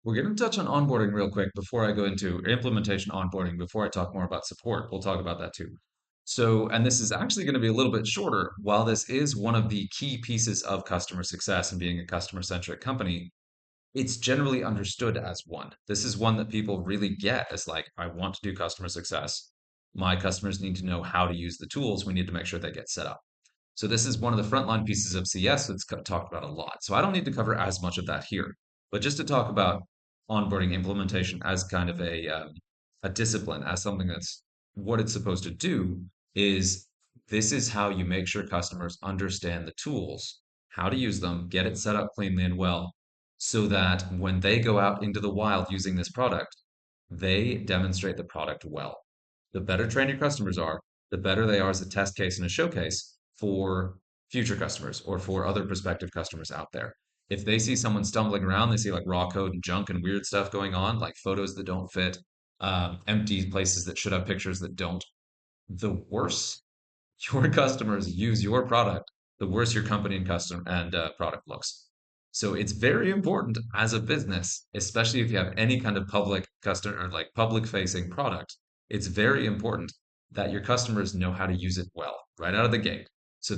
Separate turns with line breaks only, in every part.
We're going to touch on onboarding real quick before I go into implementation onboarding, before I talk more about support. We'll talk about that too. So, and this is actually going to be a little bit shorter. While this is one of the key pieces of customer success and being a customer-centric company, it's generally understood as one. This is one that people really get as like, I want to do customer success. My customers need to know how to use the tools. We need to make sure they get set up. So this is one of the frontline pieces of CS that's talked about a lot. So I don't need to cover as much of that here, but just to talk about onboarding implementation as kind of a discipline, as something that's what it's supposed to do is this is how you make sure customers understand the tools, how to use them, get it set up cleanly and well, so that when they go out into the wild using this product, they demonstrate the product well. The better trained your customers are, the better they are as a test case and a showcase for future customers or for other prospective customers out there. If they see someone stumbling around, they see like raw code and junk and weird stuff going on, like photos that don't fit, empty places that should have pictures that don't, the worse your customers use your product, the worse your company and customer and product looks. So it's very important as a business, especially if you have any kind of public customer or like public facing product. It's very important that your customers know how to use it well right out of the gate. So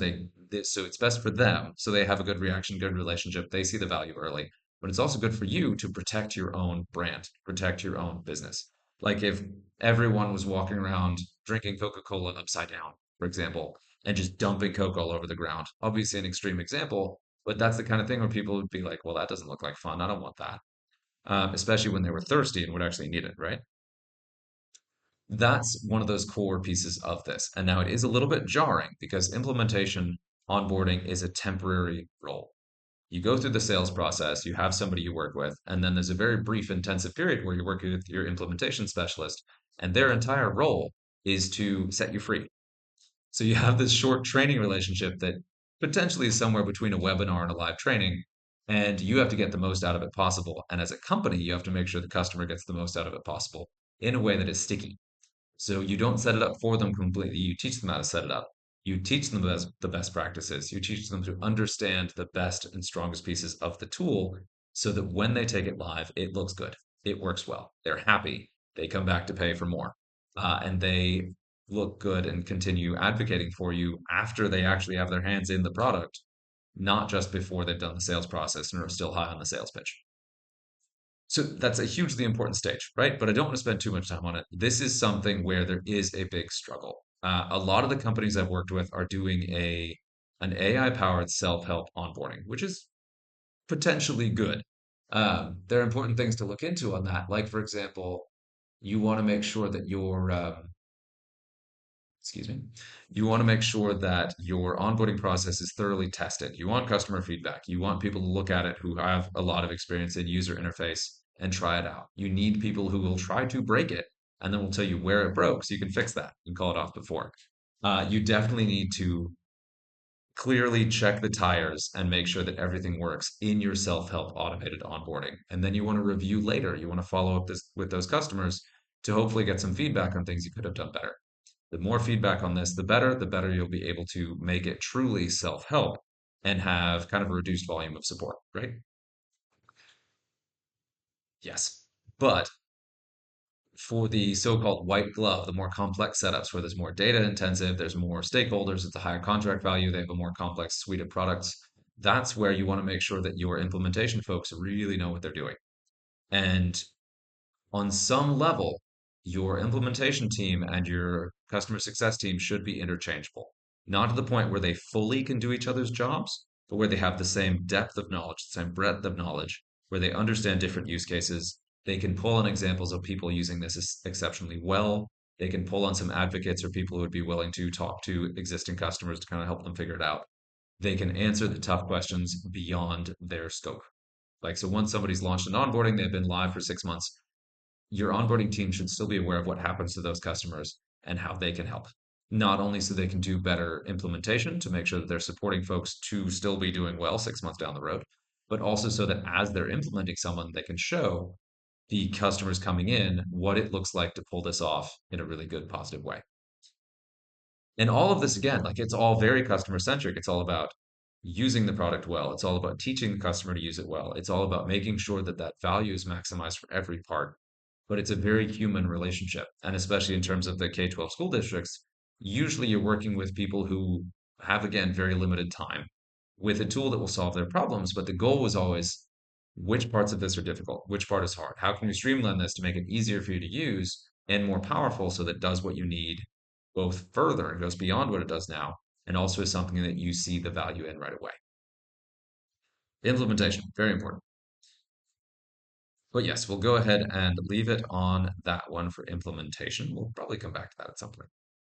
it's best for them. So they have a good reaction, good relationship. They see the value early, but it's also good for you to protect your own brand, protect your own business. Like if everyone was walking around drinking Coca-Cola upside down, for example, and just dumping Coke all over the ground. Obviously, an extreme example, but that's the kind of thing where people would be like, well, that doesn't look like fun. I don't want that. Especially when they were thirsty and would actually need it, right? That's one of those core pieces of this. And now it is a little bit jarring because implementation onboarding is a temporary role. You go through the sales process, you have somebody you work with, and then there's a very brief intensive period where you're working with your implementation specialist, and their entire role is to set you free. So you have this short training relationship that potentially is somewhere between a webinar and a live training, and you have to get the most out of it possible. And as a company, you have to make sure the customer gets the most out of it possible in a way that is sticky. So you don't set it up for them completely. You teach them how to set it up. You teach them the best practices. You teach them to understand the best and strongest pieces of the tool so that when they take it live, it looks good. It works well. They're happy. They come back to pay for more. And they look good and continue advocating for you after they actually have their hands in the product, not just before they've done the sales process and are still high on the sales pitch. So that's a hugely important stage, right? But I don't want to spend too much time on it. This is something where there is a big struggle. A lot of the companies I've worked with are doing an AI powered self-help onboarding, which is potentially good. There are important things to look into on that. Like, for example, you want to make sure that excuse me, you want to make sure that your onboarding process is thoroughly tested. You want customer feedback. You want people to look at it who have a lot of experience in user interface and try it out. You need people who will try to break it and then will tell you where it broke so you can fix that and call it off before. You definitely need to clearly check the tires and make sure that everything works in your self-help automated onboarding. And then you want to review later. You want to follow up this with those customers to hopefully get some feedback on things you could have done better. The more feedback on this, the better you'll be able to make it truly self-help and have kind of a reduced volume of support, right? Yes. But for the so-called white glove, the more complex setups where there's more data intensive, there's more stakeholders, it's a higher contract value, they have a more complex suite of products. That's where you want to make sure that your implementation folks really know what they're doing. And on some level, your implementation team and your customer success team should be interchangeable. Not to the point where they fully can do each other's jobs, but where they have the same depth of knowledge, the same breadth of knowledge, where they understand different use cases. They can pull on examples of people using this exceptionally well. They can pull on some advocates or people who would be willing to talk to existing customers to kind of help them figure it out. They can answer the tough questions beyond their scope. Like, so once somebody's launched an onboarding, they've been live for 6 months, your onboarding team should still be aware of what happens to those customers and how they can help. Not only so they can do better implementation to make sure that they're supporting folks to still be doing well 6 months down the road, but also so that as they're implementing someone, they can show the customers coming in what it looks like to pull this off in a really good, positive way. And all of this, again, like it's all very customer centric. It's all about using the product well. It's all about teaching the customer to use it well. It's all about making sure that that value is maximized for every part. But it's a very human relationship. And especially in terms of the K-12 school districts, usually you're working with people who have, again, very limited time with a tool that will solve their problems. But the goal was always which parts of this are difficult? Which part is hard? How can we streamline this to make it easier for you to use and more powerful so that it does what you need both further and goes beyond what it does now, and also is something that you see the value in right away. Implementation, very important. But yes, we'll go ahead and leave it on that one for implementation. We'll probably come back to that at some point.